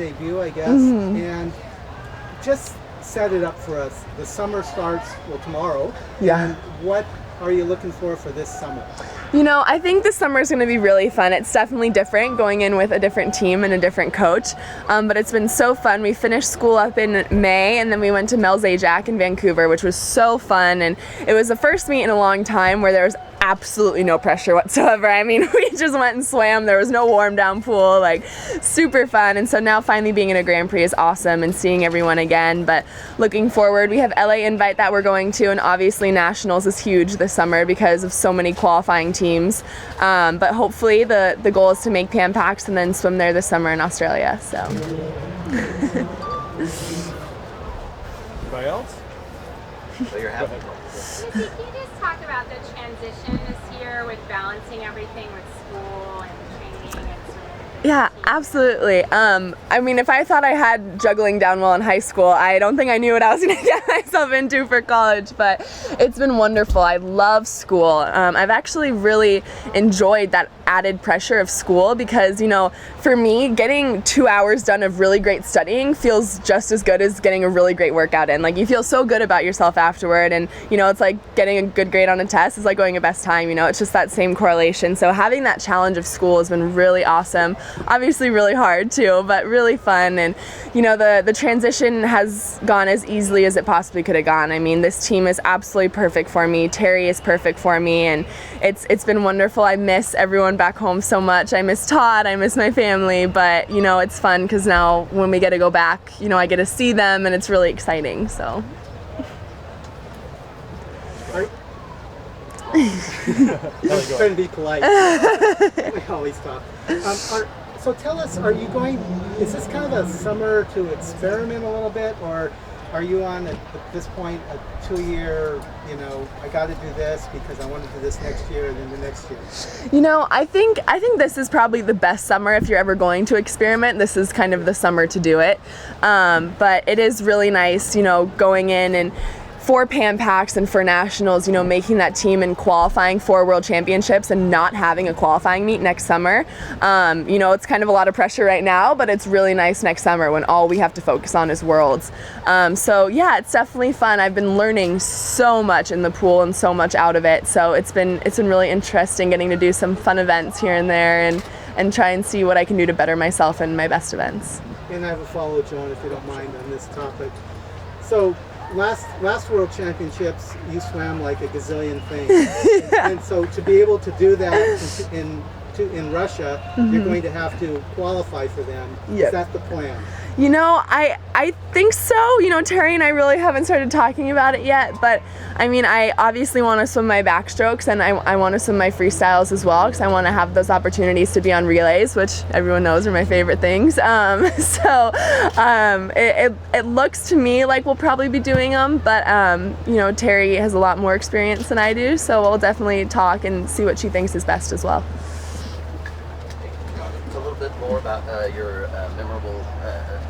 debut, I guess, and just set it up for us. The summer starts, well, tomorrow. Yeah. And what are you looking for this summer? You know, I think this summer is going to be really fun. It's definitely different going in with a different team and a different coach, but it's been so fun. We finished school up in May, and then we went to Mel Zajac in Vancouver, which was so fun, and it was the first meet in a long time where there was absolutely no pressure whatsoever. I mean, we just went and swam. There was no warm down pool, like super fun. And so now finally being in a Grand Prix is awesome and seeing everyone again. But looking forward, we have LA Invite that we're going to, and obviously Nationals is huge this summer because of so many qualifying teams. But hopefully the goal is to make Pan Pacs and then swim there this summer in Australia. So. Anybody else? So you're happy. Missy, can you just talk about the transition this year with balancing everything with school and training and swimming? Yeah, absolutely. I mean, if I thought I had juggling down well in high school, I don't think I knew what I was going to get myself into for college, but it's been wonderful. I love school. I've actually really enjoyed that added pressure of school because, you know, for me, getting 2 hours done of really great studying feels just as good as getting a really great workout in. Like, you feel so good about yourself afterward, and, you know, it's like getting a good grade on a test is like going a best time, you know, it's just that same correlation. So having that challenge of school has been really awesome. Obviously really hard too, but really fun. And, you know, the transition has gone as easily as it possibly could have gone. I mean, this team is absolutely perfect for me. Terry is perfect for me, and it's been wonderful. I miss everyone back home so much. I miss Todd, I miss my family, but, you know, it's fun because now when we get to go back, you know, I get to see them, and it's really exciting, so. Trying to be polite. We always talk. So tell us, is this kind of a summer to experiment a little bit, or are you on, at this point, a 2-year, you know, I got to do this because I want to do this next year and then the next year? You know, I think this is probably the best summer if you're ever going to experiment. This is kind of the summer to do it. But it is really nice, you know, going in and for Pan Pacs and for Nationals, you know, making that team and qualifying for World Championships and not having a qualifying meet next summer. You know, it's kind of a lot of pressure right now, but it's really nice next summer when all we have to focus on is Worlds. So yeah, it's definitely fun. I've been learning so much in the pool and so much out of it. So it's been really interesting getting to do some fun events here and there and try and see what I can do to better myself in my best events. And I have a follow, John, if you don't mind, on this topic. So last World Championships, you swam like a gazillion things, and so to be able to do that in Russia, you're going to have to qualify for them. Yep. Is that the plan? You know, I think so. You know, Terry and I really haven't started talking about it yet, but I mean, I obviously want to swim my backstrokes, and I want to swim my freestyles as well, because I want to have those opportunities to be on relays, which everyone knows are my favorite things. It looks to me like we'll probably be doing them, but you know, Terry has a lot more experience than I do, so we'll definitely talk and see what she thinks is best as well. A little bit more about your memorable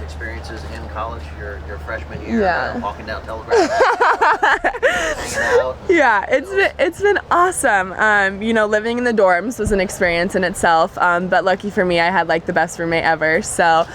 experiences in college, your freshman year, Yeah. Walking down Telegraph, hanging out. Yeah, it's been awesome. You know, living in the dorms was an experience in itself, but lucky for me, I had like the best roommate ever. So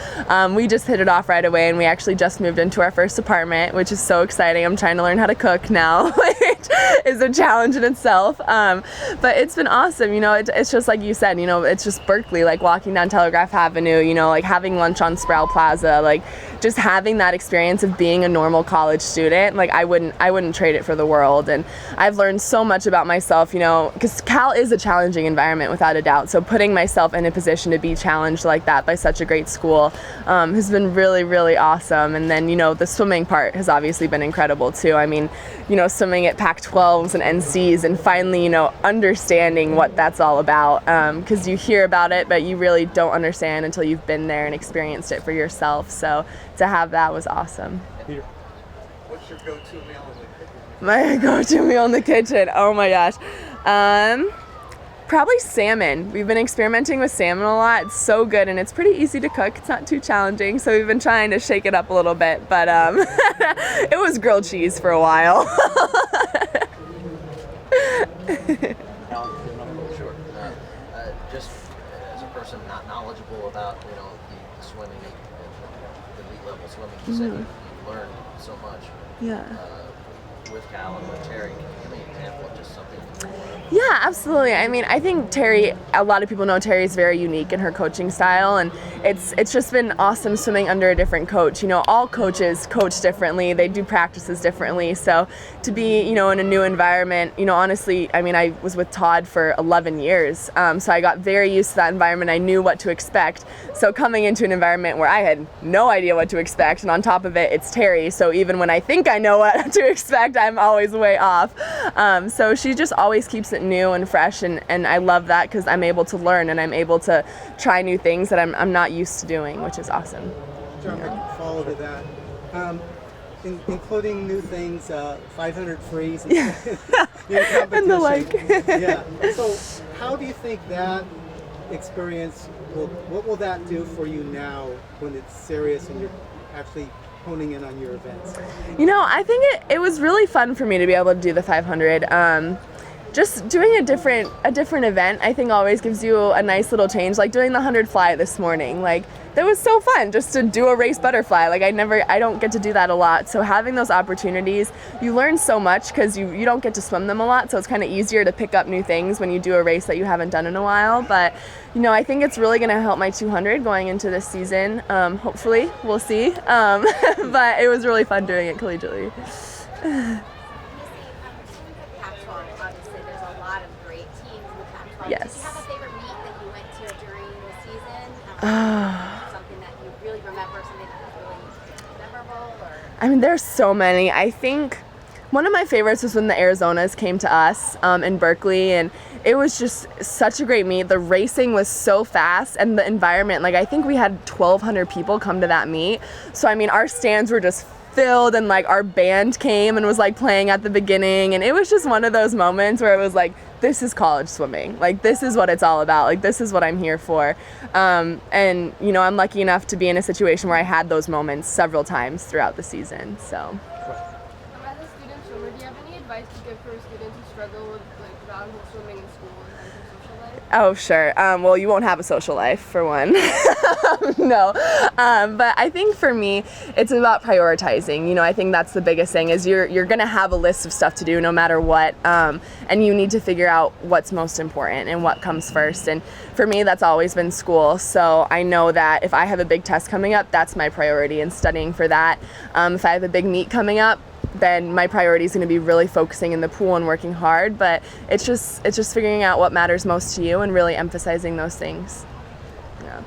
we just hit it off right away, and we actually just moved into our first apartment, which is so exciting. I'm trying to learn how to cook now, which is a challenge in itself. But it's been awesome. You know, it's just like you said, you know, it's just Berkeley, like walking down Telegraph Avenue, you know, like having lunch on Sproul Plaza, like just having that experience of being a normal college student. Like I wouldn't trade it for the world. And I've learned so much about myself, you know, because Cal is a challenging environment without a doubt. So putting myself in a position to be challenged like that by such a great school has been really, really awesome. And then, you know, the swimming part has obviously been incredible too. I mean, you know, swimming at Pac-12s and NCs and finally, you know, understanding what that's all about, because you hear about it, but you really don't understand until you've been there and experienced it for yourself. So to have that was awesome. What's your go-to meal in the kitchen? My go-to meal in the kitchen, oh my gosh. Probably salmon. We've been experimenting with salmon a lot. It's so good, and it's pretty easy to cook. It's not too challenging, so we've been trying to shake it up a little bit, but it was grilled cheese for a while. Sure. Just as a person not knowledgeable about, you know, the swimming and normal swimming. You said you learned so much Yeah. with Cal and with Terry. Can you give me an example of just something more? Yeah, absolutely. I mean, I think Terry, a lot of people know Terry's very unique in her coaching style, and it's just been awesome swimming under a different coach. You know, all coaches coach differently. They do practices differently. So to be, you know, in a new environment, you know, honestly, I mean, I was with Todd for 11 years. So I got very used to that environment. I knew what to expect. So coming into an environment where I had no idea what to expect, and on top of it, it's Terry. So even when I think I know what to expect, I'm always way off. So she just always keeps it new and fresh, and I love that because I'm able to learn and I'm able to try new things that I'm not used to doing, which is awesome. John, I can follow to that. Including new things, 500 frees, and, And the like. Yeah. So, how do you think that experience what will that do for you now when it's serious and you're actually honing in on your events? You know, I think it was really fun for me to be able to do the 500. Just doing a different event, I think always gives you a nice little change. Like doing the 100 fly this morning, like that was so fun just to do a race butterfly. Like I don't get to do that a lot. So having those opportunities, you learn so much because you don't get to swim them a lot. So it's kind of easier to pick up new things when you do a race that you haven't done in a while. But you know, I think it's really going to help my 200 going into this season. Hopefully, we'll see. But it was really fun doing it collegiately. Yes. Did you have a favorite meet that you went to during the season? Something that you really remember, something that was really memorable? Or? I mean, there's so many. I think one of my favorites was when the Arizonas came to us in Berkeley, and it was just such a great meet. The racing was so fast, and the environment, like I think we had 1,200 people come to that meet. So I mean, our stands were just filled, and like our band came and was like playing at the beginning, and it was just one of those moments where it was like, this is college swimming. Like this is what it's all about. Like this is what I'm here for. And you know, I'm lucky enough to be in a situation where I had those moments several times throughout the season. So. As a student swimmer, do you have any advice to give for a student who struggle with like downhill swimming in school and their social life? Oh, sure. Well, you won't have a social life, for one. No. But I think for me, it's about prioritizing. You know, I think that's the biggest thing is you're going to have a list of stuff to do no matter what. And you need to figure out what's most important and what comes first. And for me, that's always been school. So I know that if I have a big test coming up, that's my priority and studying for that. If I have a big meet coming up, then my priority is going to be really focusing in the pool and working hard. But it's just figuring out what matters most to you and really emphasizing those things. Yeah.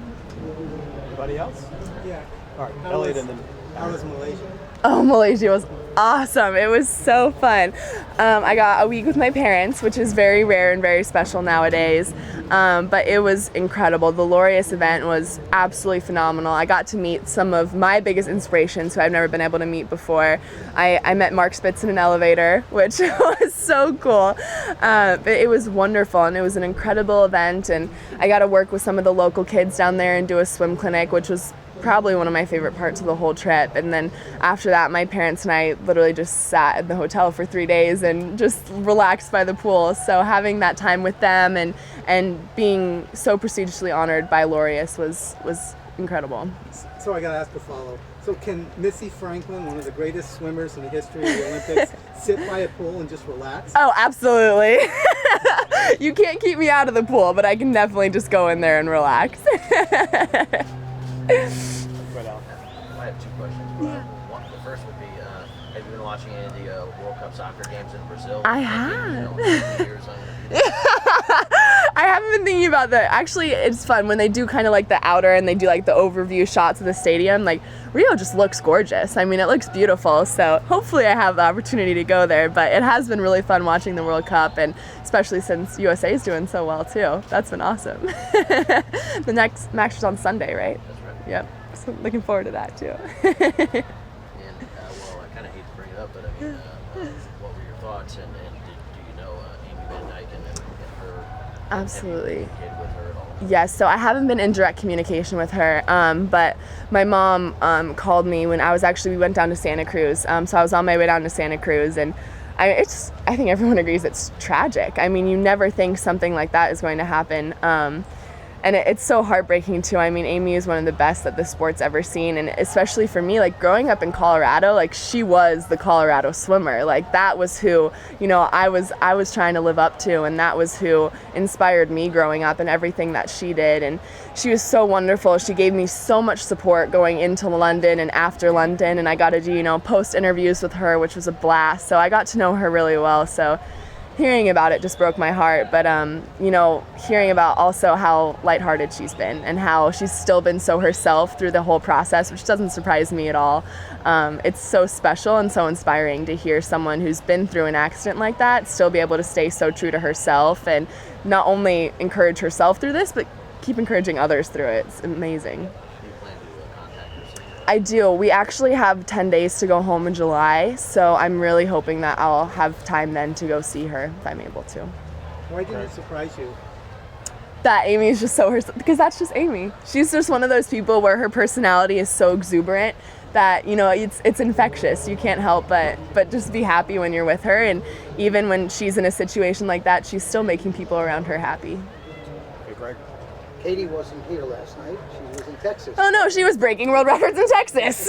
Anybody else? Yeah. All right, Elliot and then. How was Malaysia? Oh, Malaysia was awesome. It was so fun. I got a week with my parents, which is very rare and very special nowadays. But it was incredible. The Laureus event was absolutely phenomenal. I got to meet some of my biggest inspirations who I've never been able to meet before. I met Mark Spitz in an elevator, which was so cool. But it was wonderful, and it was an incredible event. And I got to work with some of the local kids down there and do a swim clinic, which was probably one of my favorite parts of the whole trip. And then after that, my parents and I literally just sat at the hotel for 3 days and just relaxed by the pool. So having that time with them and being so prestigiously honored by Laureus was incredible. So I got to ask a follow. So can Missy Franklin, one of the greatest swimmers in the history of the Olympics, sit by a pool and just relax? Oh, absolutely. You can't keep me out of the pool, but I can definitely just go in there and relax. I have two questions. The first would be, have you been watching any of the World Cup soccer games in Brazil? I have. Years on your I haven't been thinking about that. Actually, it's fun when they do kind of like the outer and they do like the overview shots of the stadium. Like Rio just looks gorgeous. I mean, it looks beautiful. So hopefully I have the opportunity to go there. But it has been really fun watching the World Cup, and especially since USA is doing so well too. That's been awesome. The next match is on Sunday, right? That's right. Yep. So looking forward to that too. And, well, I kind of hate to bring it up, but I mean, what were your thoughts? And do you know Amy Van Dyke and her? Absolutely. Have you communicated with her at all? Yes, so I haven't been in direct communication with her, but my mom called me when we went down to Santa Cruz. So I was on my way down to Santa Cruz, and I think everyone agrees it's tragic. I mean, you never think something like that is going to happen. And it's so heartbreaking too. I mean, Amy is one of the best that the sport's ever seen, and especially for me, like growing up in Colorado, like she was the Colorado swimmer. Like that was who, you know, I was trying to live up to, and that was who inspired me growing up and everything that she did. And she was so wonderful. She gave me so much support going into London and after London, and I got to do, you know, post interviews with her, which was a blast. So I got to know her really well. So hearing about it just broke my heart, but you know, hearing about also how lighthearted she's been and how she's still been so herself through the whole process, which doesn't surprise me at all. It's so special and so inspiring to hear someone who's been through an accident like that still be able to stay so true to herself and not only encourage herself through this, but keep encouraging others through it. It's amazing. Do you plan to contact her soon? I do. We actually have 10 days to go home in July, so I'm really hoping that I'll have time then to go see her if I'm able to. Why didn't it surprise you? That Amy is just so herself, because that's just Amy. She's just one of those people where her personality is so exuberant that, you know, it's infectious. You can't help but just be happy when you're with her, and even when she's in a situation like that, she's still making people around her happy. Okay, Greg. Katie wasn't here last night. She was in Texas. Oh no, she was breaking world records in Texas.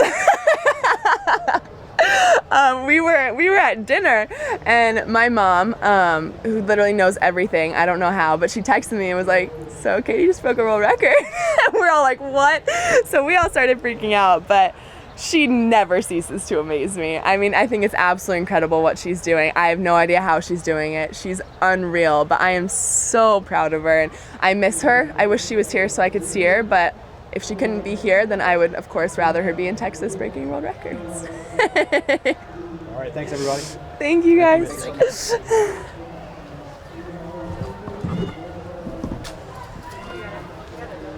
We were at dinner, and my mom, who literally knows everything, I don't know how, but she texted me and was like, "So Katie just broke a world record." We're all like, "What?" So we all started freaking out, but she never ceases to amaze me. I mean, I think it's absolutely incredible what she's doing. I have no idea how she's doing it. She's unreal, but I am so proud of her, and I miss her. I wish she was here so I could see her, but if she couldn't be here, then I would, of course, rather her be in Texas breaking world records. All right, thanks everybody. Thank you guys.